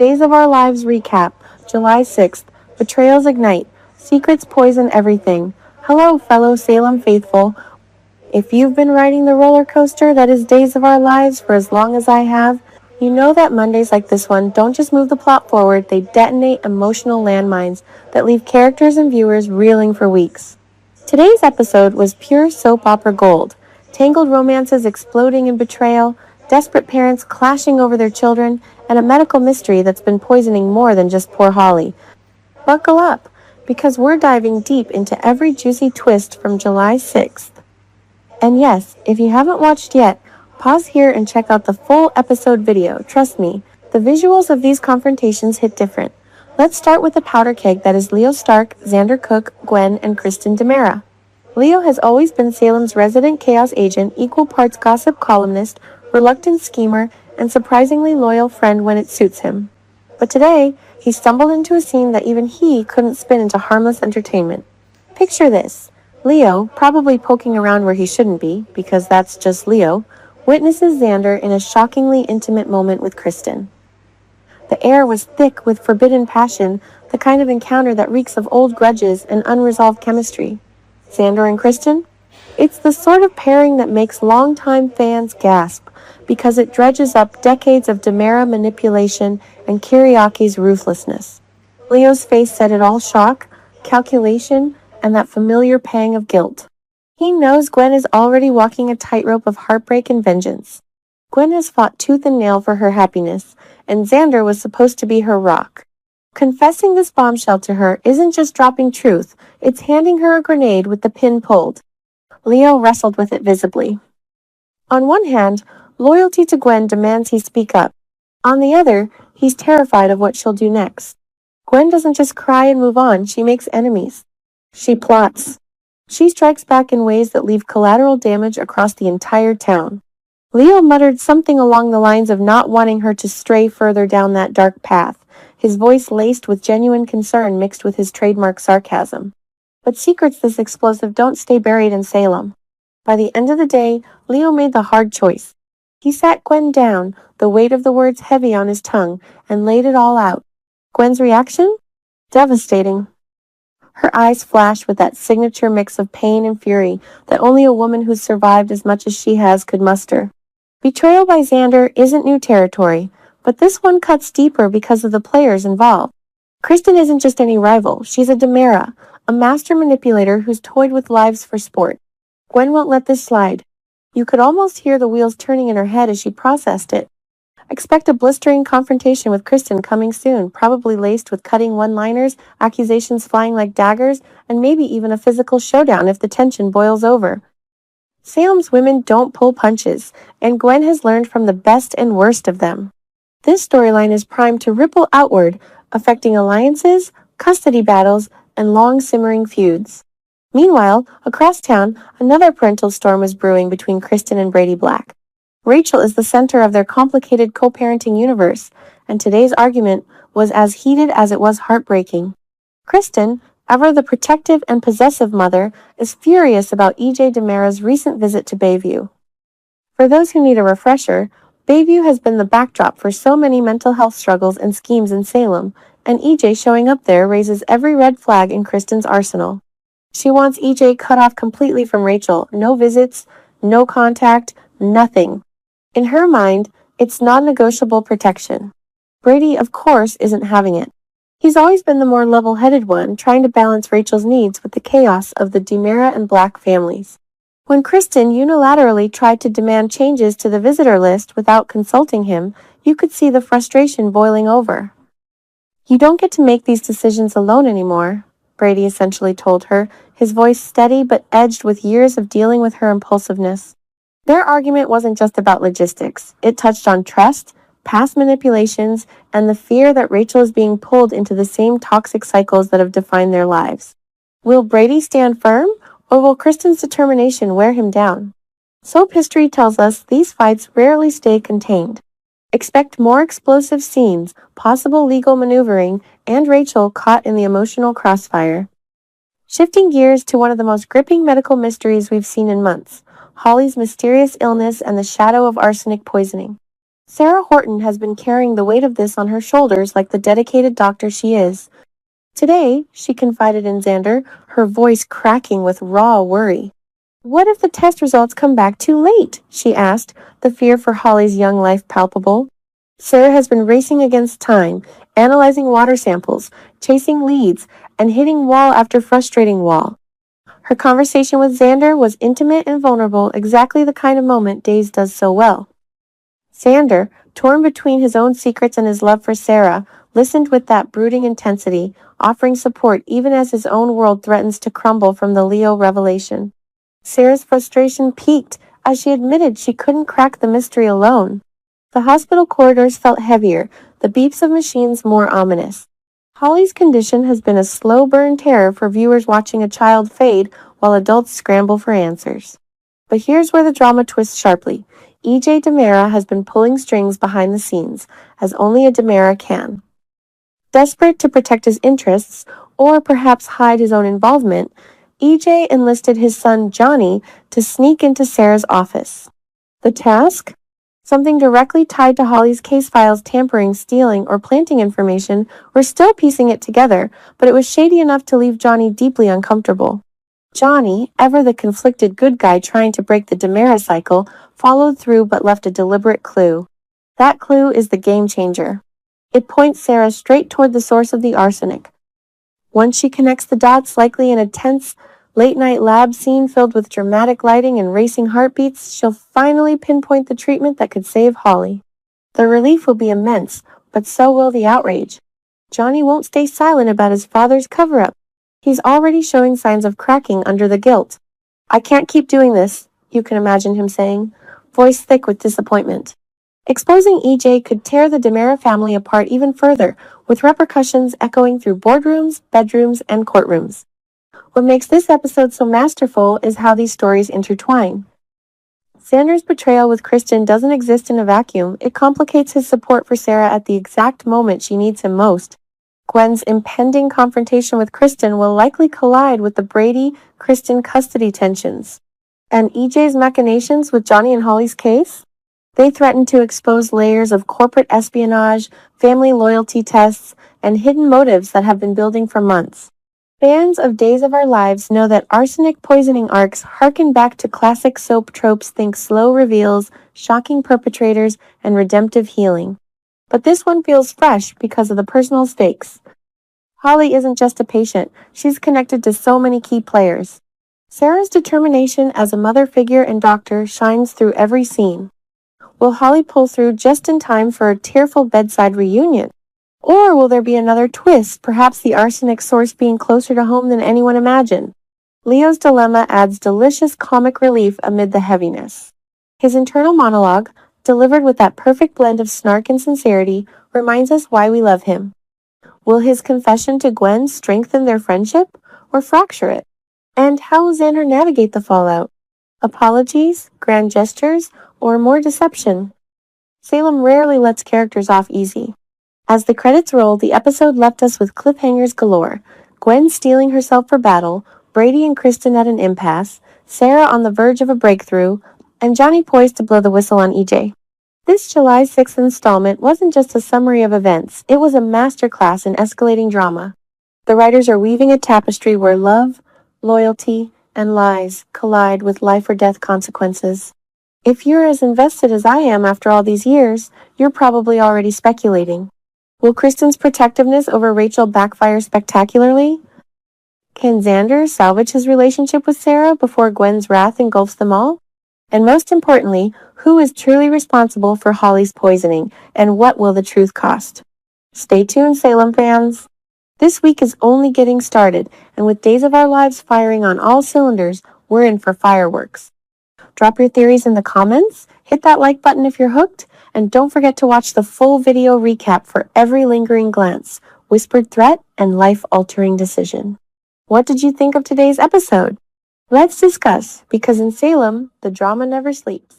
Days of Our Lives recap, July 6th. Betrayals ignite. Secrets poison everything. Hello, fellow Salem faithful. If you've been riding the roller coaster that is Days of Our Lives for as long as I have, you know that Mondays like this one don't just move the plot forward, they detonate emotional landmines that leave characters and viewers reeling for weeks. Today's episode was pure soap opera gold. Tangled romances exploding in betrayal, desperate parents clashing over their children, and a medical mystery that's been poisoning more than just poor Holly. Buckle up, because we're diving deep into every juicy twist from July 6th. And yes, if you haven't watched yet, pause here and check out the full episode video. Trust me, the visuals of these confrontations hit different. Let's start with the powder keg that is Leo Stark, Xander Cook, Gwen, and Kristen DiMera. Leo has always been Salem's resident chaos agent, equal parts gossip columnist, reluctant schemer, and surprisingly loyal friend when it suits him. But today, he stumbled into a scene that even he couldn't spin into harmless entertainment. Picture this. Leo, probably poking around where he shouldn't be, because that's just Leo, witnesses Xander in a shockingly intimate moment with Kristen. The air was thick with forbidden passion, the kind of encounter that reeks of old grudges and unresolved chemistry. Xander and Kristen? It's the sort of pairing that makes longtime fans gasp, because it dredges up decades of DiMera manipulation and Kiriaki's ruthlessness. Leo's face said it all: shock, calculation, and that familiar pang of guilt. He knows Gwen is already walking a tightrope of heartbreak and vengeance. Gwen has fought tooth and nail for her happiness, and Xander was supposed to be her rock. Confessing this bombshell to her isn't just dropping truth, it's handing her a grenade with the pin pulled. Leo wrestled with it visibly. On one hand, loyalty to Gwen demands he speak up. On the other, he's terrified of what she'll do next. Gwen doesn't just cry and move on, she makes enemies. She plots. She strikes back in ways that leave collateral damage across the entire town. Leo muttered something along the lines of not wanting her to stray further down that dark path, his voice laced with genuine concern mixed with his trademark sarcasm. But secrets this explosive don't stay buried in Salem. By the end of the day, Leo made the hard choice. He sat Gwen down, the weight of the words heavy on his tongue, and laid it all out. Gwen's reaction? Devastating. Her eyes flashed with that signature mix of pain and fury that only a woman who's survived as much as she has could muster. Betrayal by Xander isn't new territory, but this one cuts deeper because of the players involved. Kristen isn't just any rival, she's a DiMera, a master manipulator who's toyed with lives for sport. Gwen won't let this slide. You could almost hear the wheels turning in her head as she processed it. Expect a blistering confrontation with Kristen coming soon, probably laced with cutting one-liners, accusations flying like daggers, and maybe even a physical showdown if the tension boils over. Salem's women don't pull punches, and Gwen has learned from the best and worst of them. This storyline is primed to ripple outward, affecting alliances, custody battles, and long-simmering feuds. Meanwhile, across town, another parental storm is brewing between Kristen and Brady Black. Rachel is the center of their complicated co-parenting universe, and today's argument was as heated as it was heartbreaking. Kristen, ever the protective and possessive mother, is furious about E.J. DiMera's recent visit to Bayview. For those who need a refresher, Bayview has been the backdrop for so many mental health struggles and schemes in Salem, and E.J. showing up there raises every red flag in Kristen's arsenal. She wants E.J. cut off completely from Rachel, no visits, no contact, nothing. In her mind, it's non-negotiable protection. Brady, of course, isn't having it. He's always been the more level-headed one, trying to balance Rachel's needs with the chaos of the DiMera and Black families. When Kristen unilaterally tried to demand changes to the visitor list without consulting him, you could see the frustration boiling over. "You don't get to make these decisions alone anymore," Brady essentially told her, his voice steady but edged with years of dealing with her impulsiveness. Their argument wasn't just about logistics. It touched on trust, past manipulations, and the fear that Rachel is being pulled into the same toxic cycles that have defined their lives. Will Brady stand firm, or will Kristen's determination wear him down? Soap history tells us these fights rarely stay contained. Expect more explosive scenes, possible legal maneuvering, and Rachel caught in the emotional crossfire. Shifting gears to one of the most gripping medical mysteries we've seen in months, Holly's mysterious illness and the shadow of arsenic poisoning. Sarah Horton has been carrying the weight of this on her shoulders like the dedicated doctor she is. Today, she confided in Xander, her voice cracking with raw worry. What if the test results come back too late? She asked, the fear for Holly's young life palpable. Sarah has been racing against time, analyzing water samples, chasing leads, and hitting wall after frustrating wall. Her conversation with Xander was intimate and vulnerable, exactly the kind of moment Days does so well. Xander, torn between his own secrets and his love for Sarah, listened with that brooding intensity, offering support even as his own world threatens to crumble from the Leo revelation. Sarah's frustration peaked as she admitted she couldn't crack the mystery alone. The hospital corridors felt heavier, the beeps of machines more ominous. Holly's condition has been a slow burn terror for viewers watching a child fade while adults scramble for answers. But here's where the drama twists sharply. DiMera has been pulling strings behind the scenes, as only a DiMera can. Desperate to protect his interests, or perhaps hide his own involvement, enlisted his son Johnny to sneak into Sarah's office. The task? Something directly tied to Holly's case files tampering, stealing, or planting information. We're still piecing it together, but it was shady enough to leave Johnny deeply uncomfortable. Johnny, ever the conflicted good guy trying to break the DiMera cycle, followed through but left a deliberate clue. That clue is the game changer. It points Sarah straight toward the source of the arsenic. Once she connects the dots, likely in a tense, late-night lab scene filled with dramatic lighting and racing heartbeats, she'll finally pinpoint the treatment that could save Holly. The relief will be immense, but so will the outrage. Johnny won't stay silent about his father's cover-up. He's already showing signs of cracking under the guilt. I can't keep doing this, you can imagine him saying, voice thick with disappointment. Exposing could tear the DiMera family apart even further, with repercussions echoing through boardrooms, bedrooms, and courtrooms. What makes this episode so masterful is how these stories intertwine. Xander's betrayal with Kristen doesn't exist in a vacuum. It complicates his support for Sarah at the exact moment she needs him most. Gwen's impending confrontation with Kristen will likely collide with the Brady-Kristen custody tensions. And EJ's machinations with Johnny and Holly's case? They threaten to expose layers of corporate espionage, family loyalty tests, and hidden motives that have been building for months. Fans of Days of Our Lives know that arsenic poisoning arcs harken back to classic soap tropes. Think slow reveals, shocking perpetrators, and redemptive healing. But this one feels fresh because of the personal stakes. Holly isn't just a patient, she's connected to so many key players. Sarah's determination as a mother figure and doctor shines through every scene. Will Holly pull through just in time for a tearful bedside reunion? Or will there be another twist, perhaps the arsenic source being closer to home than anyone imagined? Leo's dilemma adds delicious comic relief amid the heaviness. His internal monologue, delivered with that perfect blend of snark and sincerity, reminds us why we love him. Will his confession to Gwen strengthen their friendship or fracture it? And how will Xander navigate the fallout? Apologies, grand gestures, or more deception? Salem rarely lets characters off easy. As the credits rolled, the episode left us with cliffhangers galore. Gwen steeling herself for battle, Brady and Kristen at an impasse, Sarah on the verge of a breakthrough, and Johnny poised to blow the whistle on EJ. This July 6th installment wasn't just a summary of events, it was a masterclass in escalating drama. The writers are weaving a tapestry where love, loyalty, and lies collide with life or death consequences. If you're as invested as I am after all these years, you're probably already speculating. Will Kristen's protectiveness over Rachel backfire spectacularly? Can Xander salvage his relationship with Sarah before Gwen's wrath engulfs them all? And most importantly, who is truly responsible for Holly's poisoning, and what will the truth cost? Stay tuned, Salem fans. This week is only getting started, and with Days of Our Lives firing on all cylinders, we're in for fireworks. Drop your theories in the comments, hit that like button if you're hooked, and don't forget to watch the full video recap for every lingering glance, whispered threat, and life-altering decision. What did you think of today's episode? Let's discuss, because in Salem, the drama never sleeps.